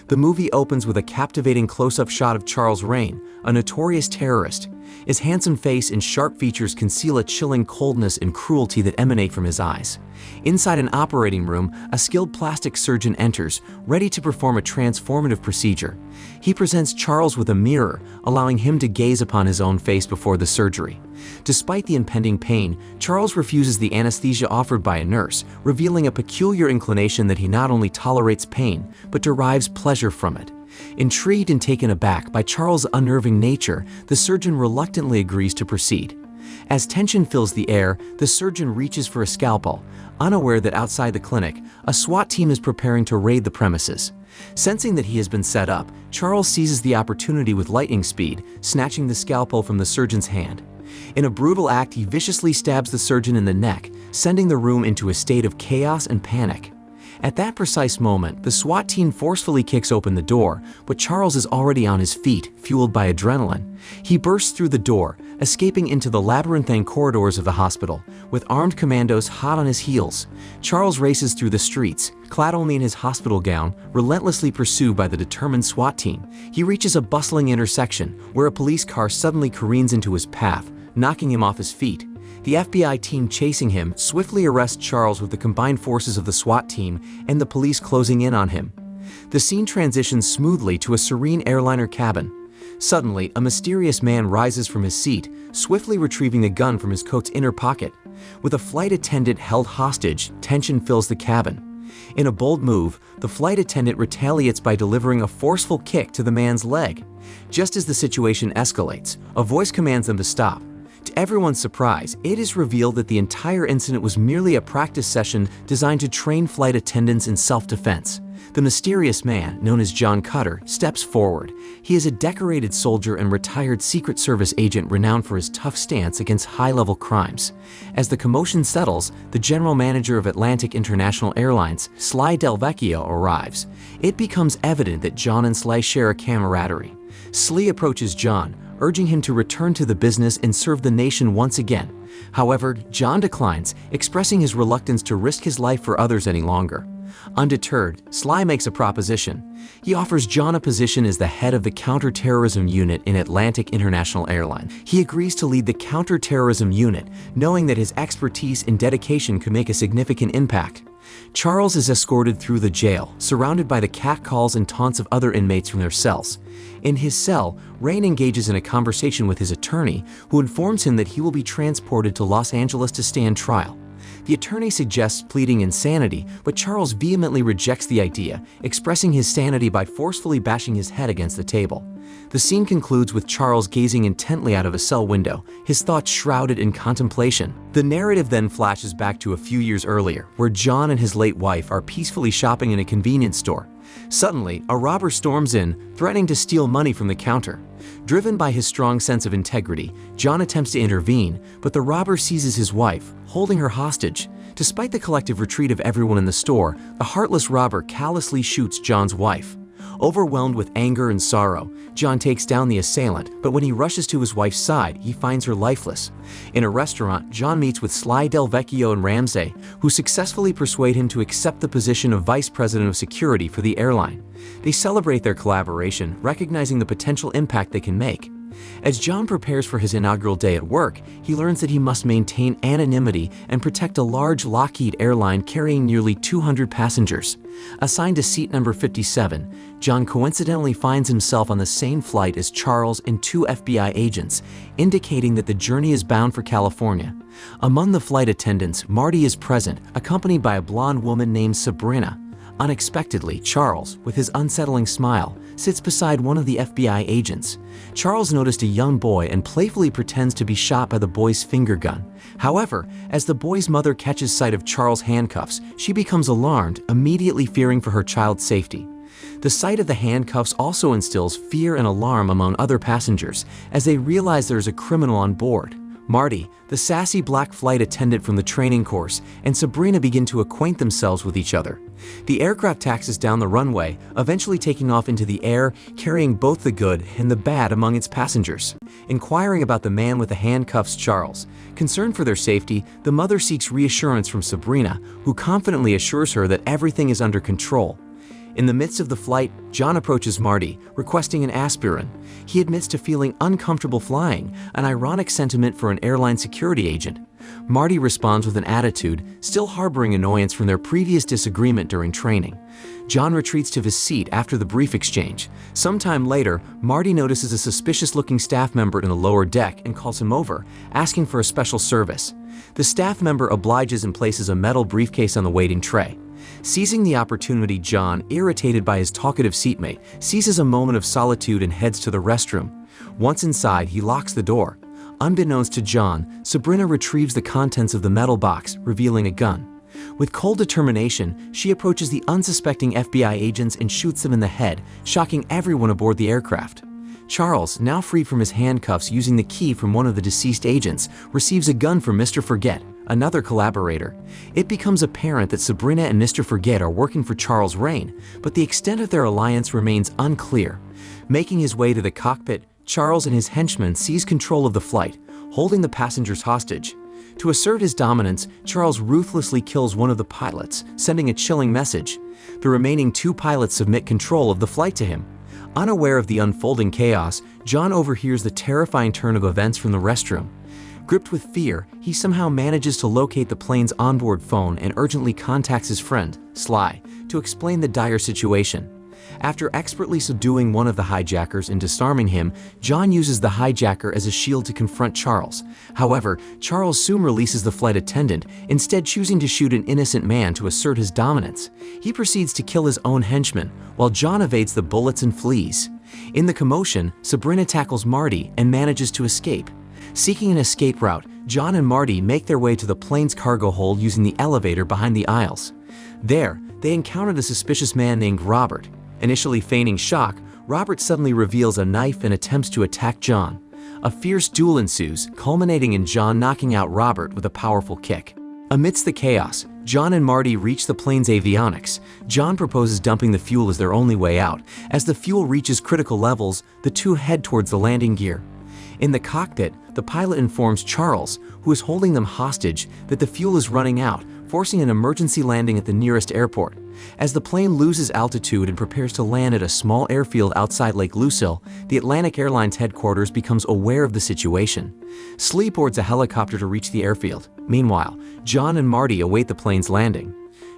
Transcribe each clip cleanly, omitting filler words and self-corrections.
The movie opens with a captivating close-up shot of Charles Rain, a notorious terrorist. His handsome face and sharp features conceal a chilling coldness and cruelty that emanate from his eyes. Inside an operating room, a skilled plastic surgeon enters, ready to perform a transformative procedure. He presents Charles with a mirror, allowing him to gaze upon his own face before the surgery. Despite the impending pain, Charles refuses the anesthesia offered by a nurse, revealing a peculiar inclination that he not only tolerates pain, but derives pleasure from it. Intrigued and taken aback by Charles' unnerving nature, the surgeon reluctantly agrees to proceed. As tension fills the air, the surgeon reaches for a scalpel, unaware that outside the clinic, a SWAT team is preparing to raid the premises. Sensing that he has been set up, Charles seizes the opportunity with lightning speed, snatching the scalpel from the surgeon's hand. In a brutal act, he viciously stabs the surgeon in the neck, sending the room into a state of chaos and panic. At that precise moment, the SWAT team forcefully kicks open the door, but Charles is already on his feet, fueled by adrenaline. He bursts through the door, escaping into the labyrinthine corridors of the hospital, with armed commandos hot on his heels. Charles races through the streets, clad only in his hospital gown, relentlessly pursued by the determined SWAT team. He reaches a bustling intersection, where a police car suddenly careens into his path, knocking him off his feet. The FBI team chasing him swiftly arrests Charles with the combined forces of the SWAT team and the police closing in on him. The scene transitions smoothly to a serene airliner cabin. Suddenly, a mysterious man rises from his seat, swiftly retrieving the gun from his coat's inner pocket. With a flight attendant held hostage, tension fills the cabin. In a bold move, the flight attendant retaliates by delivering a forceful kick to the man's leg. Just as the situation escalates, a voice commands them to stop. To everyone's surprise, it is revealed that the entire incident was merely a practice session designed to train flight attendants in self-defense. The mysterious man, known as John Cutter, steps forward. He is a decorated soldier and retired Secret Service agent renowned for his tough stance against high-level crimes. As the commotion settles, the general manager of Atlantic International Airlines, Sly Delvecchio, arrives. It becomes evident that John and Sly share a camaraderie. Sly approaches John, urging him to return to the business and serve the nation once again. However, John declines, expressing his reluctance to risk his life for others any longer. Undeterred, Sly makes a proposition. He offers John a position as the head of the counterterrorism unit in Atlantic International Airline. He agrees to lead the counterterrorism unit, knowing that his expertise and dedication could make a significant impact. Charles is escorted through the jail, surrounded by the catcalls and taunts of other inmates from their cells. In his cell, Rain engages in a conversation with his attorney, who informs him that he will be transported to Los Angeles to stand trial. The attorney suggests pleading insanity, but Charles vehemently rejects the idea, expressing his sanity by forcefully bashing his head against the table. The scene concludes with Charles gazing intently out of a cell window, his thoughts shrouded in contemplation. The narrative then flashes back to a few years earlier, where John and his late wife are peacefully shopping in a convenience store. Suddenly, a robber storms in, threatening to steal money from the counter. Driven by his strong sense of integrity, John attempts to intervene, but the robber seizes his wife, holding her hostage. Despite the collective retreat of everyone in the store, the heartless robber callously shoots John's wife. Overwhelmed with anger and sorrow, John takes down the assailant, but when he rushes to his wife's side, he finds her lifeless. In a restaurant, John meets with Sly Delvecchio and Ramsey, who successfully persuade him to accept the position of Vice President of Security for the airline. They celebrate their collaboration, recognizing the potential impact they can make. As John prepares for his inaugural day at work, he learns that he must maintain anonymity and protect a large Lockheed airline carrying nearly 200 passengers. Assigned to seat number 57, John coincidentally finds himself on the same flight as Charles and two FBI agents, indicating that the journey is bound for California. Among the flight attendants, Marty is present, accompanied by a blonde woman named Sabrina. Unexpectedly, Charles, with his unsettling smile, sits beside one of the FBI agents. Charles noticed a young boy and playfully pretends to be shot by the boy's finger gun. However, as the boy's mother catches sight of Charles' handcuffs, she becomes alarmed, immediately fearing for her child's safety. The sight of the handcuffs also instills fear and alarm among other passengers, as they realize there is a criminal on board. Marty, the sassy black flight attendant from the training course, and Sabrina begin to acquaint themselves with each other. The aircraft taxis down the runway, eventually taking off into the air, carrying both the good and the bad among its passengers. Inquiring about the man with the handcuffs, Charles, concerned for their safety, the mother seeks reassurance from Sabrina, who confidently assures her that everything is under control. In the midst of the flight, John approaches Marty, requesting an aspirin. He admits to feeling uncomfortable flying, an ironic sentiment for an airline security agent. Marty responds with an attitude, still harboring annoyance from their previous disagreement during training. John retreats to his seat after the brief exchange. Sometime later, Marty notices a suspicious-looking staff member in the lower deck and calls him over, asking for a special service. The staff member obliges and places a metal briefcase on the waiting tray. Seizing the opportunity, John, irritated by his talkative seatmate, seizes a moment of solitude and heads to the restroom. Once inside, he locks the door. Unbeknownst to John, Sabrina retrieves the contents of the metal box, revealing a gun. With cold determination, she approaches the unsuspecting FBI agents and shoots them in the head, shocking everyone aboard the aircraft. Charles, now freed from his handcuffs using the key from one of the deceased agents, receives a gun from Mr. Forget, another collaborator. It becomes apparent that Sabrina and Mr. Forget are working for Charles Rain, but the extent of their alliance remains unclear. Making his way to the cockpit, Charles and his henchmen seize control of the flight, holding the passengers hostage. To assert his dominance, Charles ruthlessly kills one of the pilots, sending a chilling message. The remaining 2 pilots submit control of the flight to him. Unaware of the unfolding chaos, John overhears the terrifying turn of events from the restroom. Gripped with fear, he somehow manages to locate the plane's onboard phone and urgently contacts his friend, Sly, to explain the dire situation. After expertly subduing one of the hijackers and disarming him, John uses the hijacker as a shield to confront Charles. However, Charles soon releases the flight attendant, instead choosing to shoot an innocent man to assert his dominance. He proceeds to kill his own henchman, while John evades the bullets and flees. In the commotion, Sabrina tackles Marty and manages to escape. Seeking an escape route, John and Marty make their way to the plane's cargo hold using the elevator behind the aisles. There, they encounter a suspicious man named Robert. Initially feigning shock, Robert suddenly reveals a knife and attempts to attack John. A fierce duel ensues, culminating in John knocking out Robert with a powerful kick. Amidst the chaos, John and Marty reach the plane's avionics. John proposes dumping the fuel as their only way out. As the fuel reaches critical levels, the two head towards the landing gear. In the cockpit, the pilot informs Charles, who is holding them hostage, that the fuel is running out, forcing an emergency landing at the nearest airport. As the plane loses altitude and prepares to land at a small airfield outside Lake Lucille, the Atlantic Airlines headquarters becomes aware of the situation. Slee boards a helicopter to reach the airfield. Meanwhile, John and Marty await the plane's landing.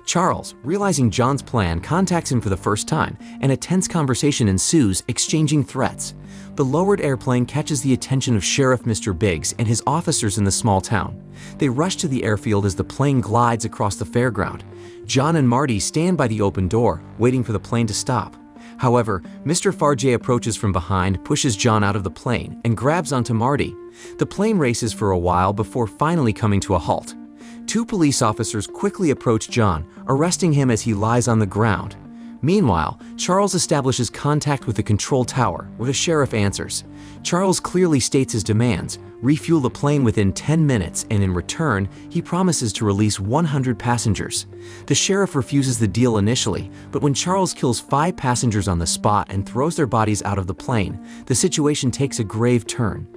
Charles, realizing John's plan, contacts him for the first time, and a tense conversation ensues, exchanging threats. The lowered airplane catches the attention of Sheriff Mr. Biggs and his officers in the small town. They rush to the airfield as the plane glides across the fairground. John and Marty stand by the open door, waiting for the plane to stop. However, Mr. Farjay approaches from behind, pushes John out of the plane, and grabs onto Marty. The plane races for a while before finally coming to a halt. 2 police officers quickly approach John, arresting him as he lies on the ground. Meanwhile, Charles establishes contact with the control tower, where the sheriff answers. Charles clearly states his demands: refuel the plane within 10 minutes, and in return, he promises to release 100 passengers. The sheriff refuses the deal initially, but when Charles kills 5 passengers on the spot and throws their bodies out of the plane, the situation takes a grave turn.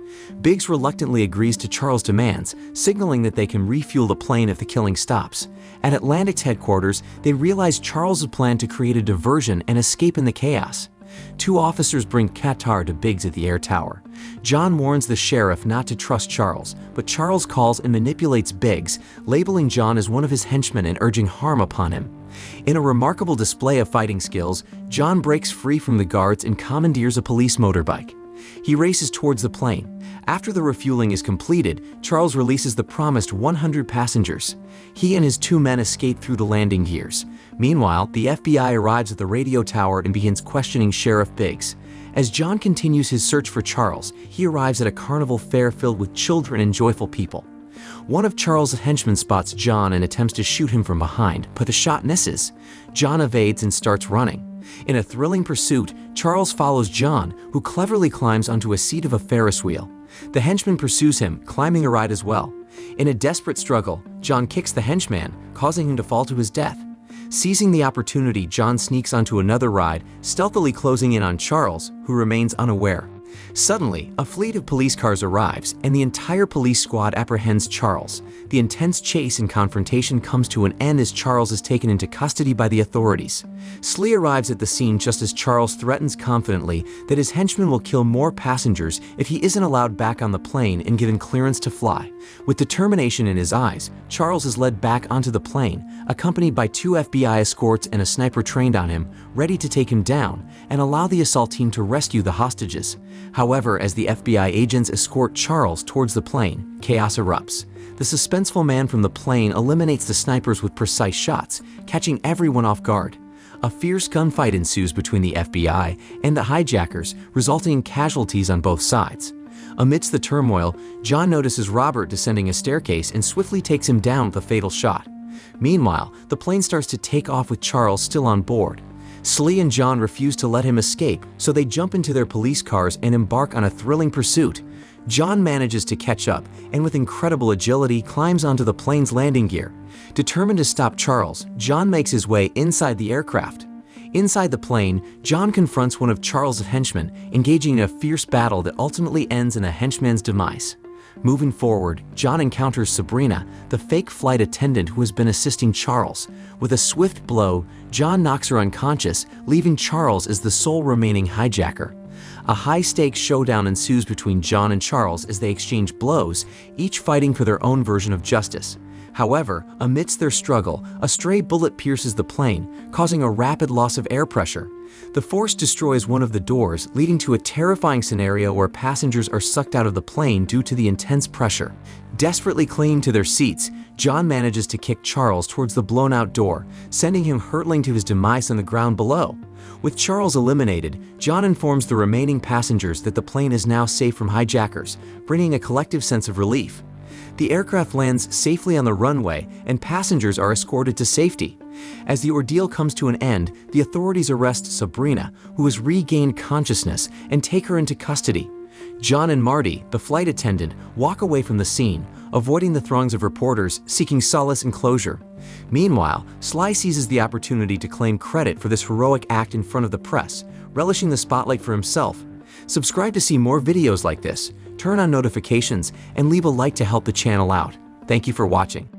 Biggs reluctantly agrees to Charles' demands, signaling that they can refuel the plane if the killing stops. At Atlantic's headquarters, they realize Charles' plan to create a diversion and escape in the chaos. 2 officers bring Qatar to Biggs at the air tower. John warns the sheriff not to trust Charles, but Charles calls and manipulates Biggs, labeling John as one of his henchmen and urging harm upon him. In a remarkable display of fighting skills, John breaks free from the guards and commandeers a police motorbike. He races towards the plane. After the refueling is completed, Charles releases the promised 100 passengers. He and his 2 men escape through the landing gears. Meanwhile, the FBI arrives at the radio tower and begins questioning Sheriff Biggs. As John continues his search for Charles, he arrives at a carnival fair filled with children and joyful people. One of Charles' henchmen spots John and attempts to shoot him from behind, but the shot misses. John evades and starts running. In a thrilling pursuit, Charles follows John, who cleverly climbs onto a seat of a Ferris wheel. The henchman pursues him, climbing a ride as well. In a desperate struggle, John kicks the henchman, causing him to fall to his death. Seizing the opportunity, John sneaks onto another ride, stealthily closing in on Charles, who remains unaware. Suddenly, a fleet of police cars arrives, and the entire police squad apprehends Charles. The intense chase and confrontation comes to an end as Charles is taken into custody by the authorities. Slee arrives at the scene just as Charles threatens confidently that his henchmen will kill more passengers if he isn't allowed back on the plane and given clearance to fly. With determination in his eyes, Charles is led back onto the plane, accompanied by 2 FBI escorts and a sniper trained on him, ready to take him down and allow the assault team to rescue the hostages. However, as the FBI agents escort Charles towards the plane, chaos erupts. The suspenseful man from the plane eliminates the snipers with precise shots, catching everyone off guard. A fierce gunfight ensues between the FBI and the hijackers, resulting in casualties on both sides. Amidst the turmoil, John notices Robert descending a staircase and swiftly takes him down with a fatal shot. Meanwhile, the plane starts to take off with Charles still on board. Slee and John refuse to let him escape, so they jump into their police cars and embark on a thrilling pursuit. John manages to catch up and with incredible agility climbs onto the plane's landing gear. Determined to stop Charles, John makes his way inside the aircraft. Inside the plane, John confronts one of Charles' henchmen, engaging in a fierce battle that ultimately ends in a henchman's demise. Moving forward, John encounters Sabrina, the fake flight attendant who has been assisting Charles. With a swift blow, John knocks her unconscious, leaving Charles as the sole remaining hijacker. A high-stakes showdown ensues between John and Charles as they exchange blows, each fighting for their own version of justice. However, amidst their struggle, a stray bullet pierces the plane, causing a rapid loss of air pressure. The force destroys one of the doors, leading to a terrifying scenario where passengers are sucked out of the plane due to the intense pressure. Desperately clinging to their seats, John manages to kick Charles towards the blown-out door, sending him hurtling to his demise on the ground below. With Charles eliminated, John informs the remaining passengers that the plane is now safe from hijackers, bringing a collective sense of relief. The aircraft lands safely on the runway and passengers are escorted to safety. As the ordeal comes to an end, the authorities arrest Sabrina, who has regained consciousness, and take her into custody. John and Marty, the flight attendant, walk away from the scene, avoiding the throngs of reporters seeking solace and closure. Meanwhile, Sly seizes the opportunity to claim credit for this heroic act in front of the press, relishing the spotlight for himself. Subscribe to see more videos like this, turn on notifications, and leave a like to help the channel out. Thank you for watching.